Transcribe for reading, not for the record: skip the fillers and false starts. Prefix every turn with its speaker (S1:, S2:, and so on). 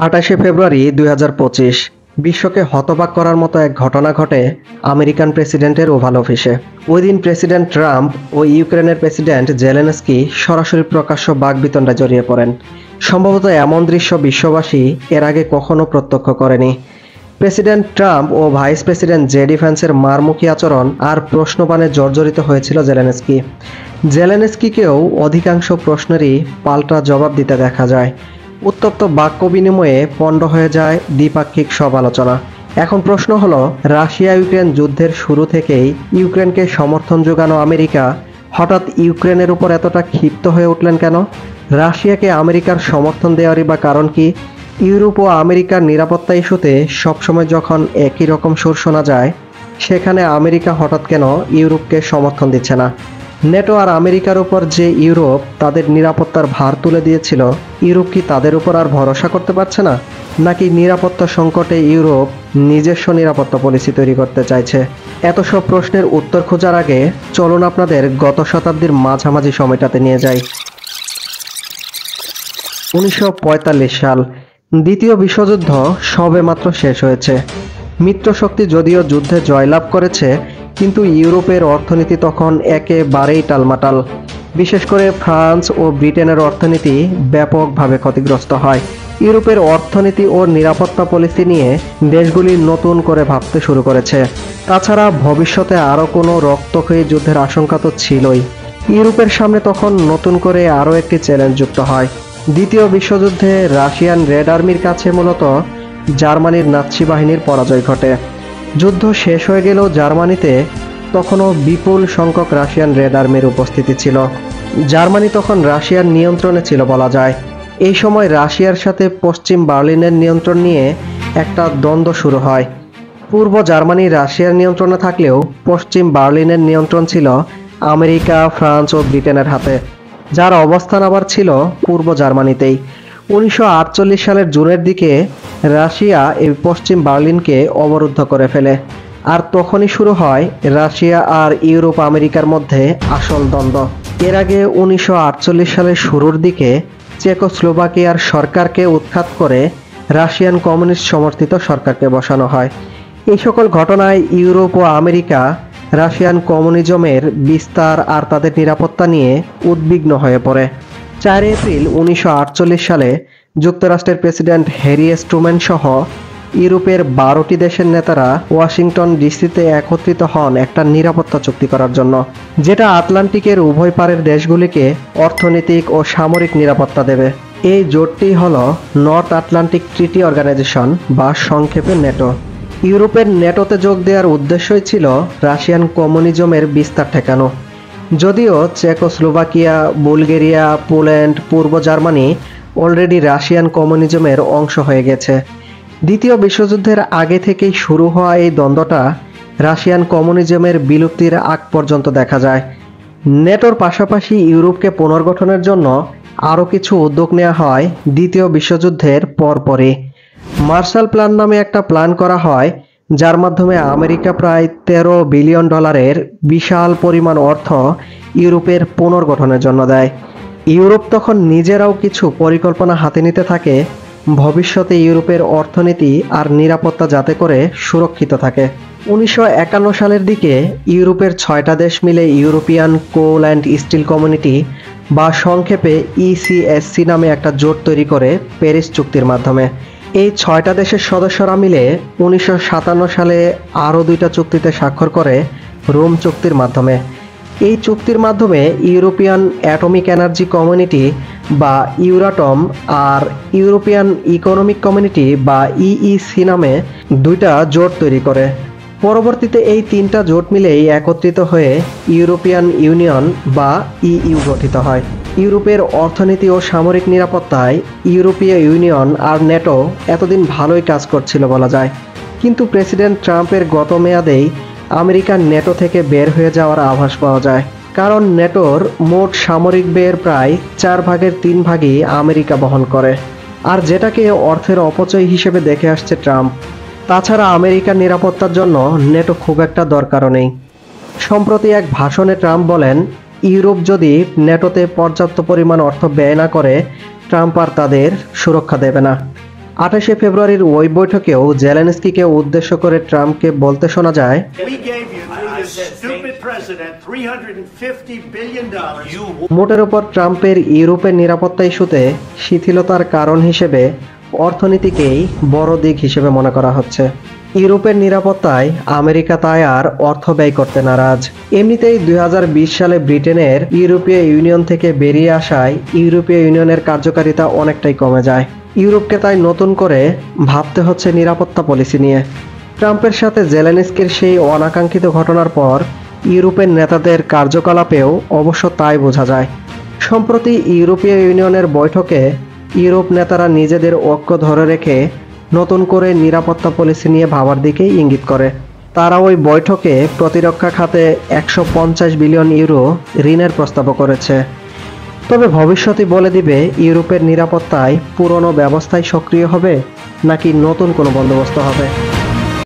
S1: ২৮শে ফেব্রুয়ারি ২০২৫ বিশ্বকে হতবাক করার মতো এক ঘটনা ঘটে আমেরিকান প্রেসিডেন্টের ওভাল অফিসে। ওই দিন প্রেসিডেন্ট ট্রাম্প ও ইউক্রেনের প্রেসিডেন্ট জেলেনস্কি সরাসরি প্রকাশ্য বাকবিতণ্ডায় জড়িয়ে পড়েন। সম্ভবত এমন দৃশ্য বিশ্ববাসী এর আগে কখনো প্রত্যক্ষ করেনি। প্রেসিডেন্ট ট্রাম্প ও ভাইস প্রেসিডেন্ট জেডি ভ্যান্সের মারমুখী আচরণ আর প্রশ্নবাণে জর্জরিত হয়েছিল জেলেনস্কি। জেলেনস্কিকেও অধিকাংশ প্রশ্নেরই পাল্টা জবাব দিতে দেখা যায়। উত্তপ্ত বাক্য বিনিময়ে পণ্ড হয়ে যায় দ্বিপাক্ষিক সব আলোচনা। এখন প্রশ্ন হলো, রাশিয়া ইউক্রেন যুদ্ধের শুরু থেকেই ইউক্রেনকে সমর্থন যোগানো আমেরিকা হঠাৎ ইউক্রেনের উপর এতটা ক্ষিপ্ত হয়ে উঠলেন কেন? রাশিয়াকে আমেরিকার সমর্থন দেওয়ারই বা কারণ কি? ইউরোপ ও আমেরিকার নিরাপত্তা ইস্যুতে সবসময় যখন একই রকম সুর শোনা যায়, সেখানে আমেরিকা হঠাৎ কেন ইউরোপকে সমর্থন দিচ্ছে না? নেটো আর আমেরিকার উপর যে ইউরোপ তাদের নিরাপত্তার ভার তুলে দিয়েছিল, ইউরোপ কি তাদের উপর আর ভরসা করতে পারছে না? নাকি নিরাপত্তা সংকটে ইউরোপ নিজস্ব নিরাপত্তা পলিসি তৈরি করতে চাইছে? এত সব প্রশ্নের উত্তর খোঁজার আগে চলুন আপনাদের গত শতাব্দীর মাঝামাঝি সময়টাতে নিয়ে যাই। ১৯৪৫ সাল, দ্বিতীয় বিশ্বযুদ্ধ সবেমাত্র শেষ হয়েছে। মিত্রশক্তি যদিও যুদ্ধে জয়লাভ করেছে, কিন্তু ইউরোপের অর্থনীতি তখন একেবারেই টালমাটাল। বিশেষ করে ফ্রান্স ও ব্রিটেনের অর্থনীতি ব্যাপকভাবে ক্ষতিগ্রস্ত হয়। ইউরোপের অর্থনীতি ও নিরাপত্তা পলিসি নিয়ে দেশগুলি নতুন করে ভাবতে শুরু করেছে। তাছাড়া ভবিষ্যতে আরও কোনো রক্তক্ষয়ী যুদ্ধের আশঙ্কা তো ছিলই। ইউরোপের সামনে তখন নতুন করে আরও একটি চ্যালেঞ্জ যুক্ত হয়। দ্বিতীয় বিশ্বযুদ্ধে রাশিয়ান রেড আর্মির কাছে মূলত জার্মানির নাৎসি বাহিনীর পরাজয় ঘটে। যুদ্ধ শেষ হয়ে গেলেও জার্মানিতে তখনও বিপুল সংখ্যক রাশিয়ান রেড আর্মির উপস্থিতি ছিল। জার্মানি তখন রাশিয়ার নিয়ন্ত্রণে ছিল বলা যায়। এই সময় রাশিয়ার সাথে পশ্চিম বার্লিনের নিয়ন্ত্রণ নিয়ে একটা দ্বন্দ্ব শুরু হয়। পূর্ব জার্মানি রাশিয়ার নিয়ন্ত্রণে থাকলেও পশ্চিম বার্লিনের নিয়ন্ত্রণ ছিল আমেরিকা, ফ্রান্স ও ব্রিটেনের হাতে, যার অবস্থান আবার ছিল পূর্ব জার্মানিতেই। ১৯৪৮ সালের জুনের দিকে রাশিয়া এই পশ্চিম বার্লিনকে অবরুদ্ধ করে ফেলে। আর তখনই শুরু হয় রাশিয়া আর ইউরোপ আমেরিকার মধ্যে আসল দ্বন্দ্ব। এর আগে ১৯৪৮ সালের শুরুর দিকে চেকোস্লোভাকিয়ার সরকারকে উৎখাত করে রাশিয়ান কমিউনিস্ট সমর্থিত সরকারকে বসানো হয়। এই সকল ঘটনায় ইউরোপ ও আমেরিকা রাশিয়ান কমিউনিজমের বিস্তার আর তাদের নিরাপত্তা নিয়ে উদ্বিগ্ন হয়ে পড়ে। ৪ এপ্রিল ১৯৪৮ সালে যুক্তরাষ্ট্রের প্রেসিডেন্ট হ্যারি এস ট্রুম্যান সহ ইউরোপের ১২টি দেশের নেতারা ওয়াশিংটন ডিসিতে একত্রিত হন একটা নিরাপত্তা চুক্তি করার জন্য, যেটা আটলান্টিকের উভয় পারের দেশগুলিকে অর্থনৈতিক ও সামরিক নিরাপত্তা দেবে। এই জোটটি হল নর্থ আটলান্টিক ট্রিটি অর্গানাইজেশন বা সংক্ষেপে নেটো। ইউরোপের নেটোতে যোগ দেওয়ার উদ্দেশ্যই ছিল রাশিয়ান কমিউনিজমের বিস্তার ঠেকানো। যদিও চেকোস্লোভাকিয়া, বুলগেরিয়া, পোল্যান্ড, পূর্ব জার্মানি অলরেডি রাশিয়ান কমিউনিজমের অংশ হয়ে গেছে। দ্বিতীয় বিশ্বযুদ্ধের আগে থেকেই শুরু হওয়া এই দ্বন্দ্বটা রাশিয়ান কমিউনিজমের বিলুপ্তির আগ পর্যন্ত দেখা যায়। নেটোর পাশাপাশি ইউরোপকে পুনর্গঠনের জন্য আরও কিছু উদ্যোগ নেওয়া হয় দ্বিতীয় বিশ্বযুদ্ধের পরপরই। মার্শাল প্ল্যান নামে একটা প্ল্যান করা হয়, যার মাধ্যমে আমেরিকা প্রায় $13 বিলিয়ন বিশাল পরিমাণ অর্থ ইউরোপের পুনর্গঠনের জন্য দেয়। ইউরোপ তখন নিজেরাও কিছু পরিকল্পনা হাতে নিতে থাকে ভবিষ্যতে ইউরোপের অর্থনীতি আর নিরাপত্তা যাতে করে সুরক্ষিত থাকে। ১৯৫১ সালের দিকে ইউরোপের ৬টা দেশ মিলে European coal and steel community বা সংক্ষেপে ইসিএসসি নামে একটা জোট তৈরি করে প্যারিস চুক্তির মাধ্যমে। এই ৬টা দেশের সদস্যরা মিলে ১৯৫৭ সালে আরও ২টা চুক্তিতে স্বাক্ষর করে রোম চুক্তির মাধ্যমে। এই চুক্তির মাধ্যমে ইউরোপিয়ান অ্যাটমিক এনার্জি কমিউনিটি বা ইউরাটম আর ইউরোপিয়ান ইকোনমিক কমিউনিটি বা ইইসি নামে ২টা জোট তৈরি করে। পরবর্তীতে এই ৩টা জোট মিলেই একত্রিত হয়ে ইউরোপিয়ান ইউনিয়ন বা ইইউ গঠিত হয়। ইউরোপের অর্থনীতি ও সামরিক নিরাপত্তায় ইউরোপীয় ইউনিয়ন আর নেটো এতদিন ভালোই কাজ করছিল বলা যায়। কিন্তু প্রেসিডেন্ট ট্রাম্পের গত মেয়াদেই আমেরিকা নেটো থেকে বের হয়ে যাওয়ার আভাস পাওয়া যায়। কারণ নেটোর মোট সামরিক ব্যয়ের প্রায় 4/3 আমেরিকা বহন করে, আর যেটাকে অর্থের অপচয় হিসেবে দেখে আসছে ট্রাম্প। তাছাড়া আমেরিকার নিরাপত্তার জন্য নেটো খুব একটা দরকারও নেই। সম্প্রতি এক ভাষণে ট্রাম্প বলেন, ইউরোপ যদি নেটোতে পর্যাপ্ত পরিমাণ অর্থ ব্যয় না করে, ট্রাম্প আর তাদের সুরক্ষা দেবে না। 28শে ফেব্রুয়ারির ওই বৈঠকেও জেলেনস্কিকে উদ্দেশ্য করে ট্রাম্পকে বলতে শোনা যায়,
S2: We gave you, through this stupid president, $350 billion.
S1: মোটের উপর ট্রাম্পের ইউরোপের নিরাপত্তা ইস্যুতে শিথিলতার কারণ হিসেবে অর্থনীতিকেই বড় দিক হিসেবে মনে করা হচ্ছে। ইউরোপের নিরাপত্তায় আমেরিকা তাই আর অর্থ ব্যয় করতে নারাজ। এমনিতেই 2020 সালে ব্রিটেনের ইউরোপীয় ইউনিয়ন থেকে বেরিয়ে আসায় ইউরোপীয় ইউনিয়নের কার্যকারিতা অনেকটাই কমে যায়। ইউরোপকে তাই নতুন করে ভাবতে হচ্ছে নিরাপত্তা পলিসি নিয়ে। ট্রাম্পের সাথে জেলেনস্কির সেই অনাকাঙ্ক্ষিত ঘটনার পর ইউরোপের নেতাদের কার্যকলাপেও অবশ্য তাই বোঝা যায়। সম্প্রতি ইউরোপীয় ইউনিয়নের বৈঠকে ইউরোপ নেতারা নিজেদের ঐক্য ধরে রেখে নতুন করে নিরাপত্তা পলিসি নিয়ে ভাবার দিকেই ইঙ্গিত করে। তারা ওই বৈঠকে প্রতিরক্ষা খাতে 150 বিলিয়ন ইউরো ঋণের প্রস্তাবও করেছে। তবে ভবিষ্যতই বলে দিবে ইউরোপের নিরাপত্তায় পুরনো ব্যবস্থায় সক্রিয় হবে নাকি নতুন কোনো বন্দোবস্ত হবে।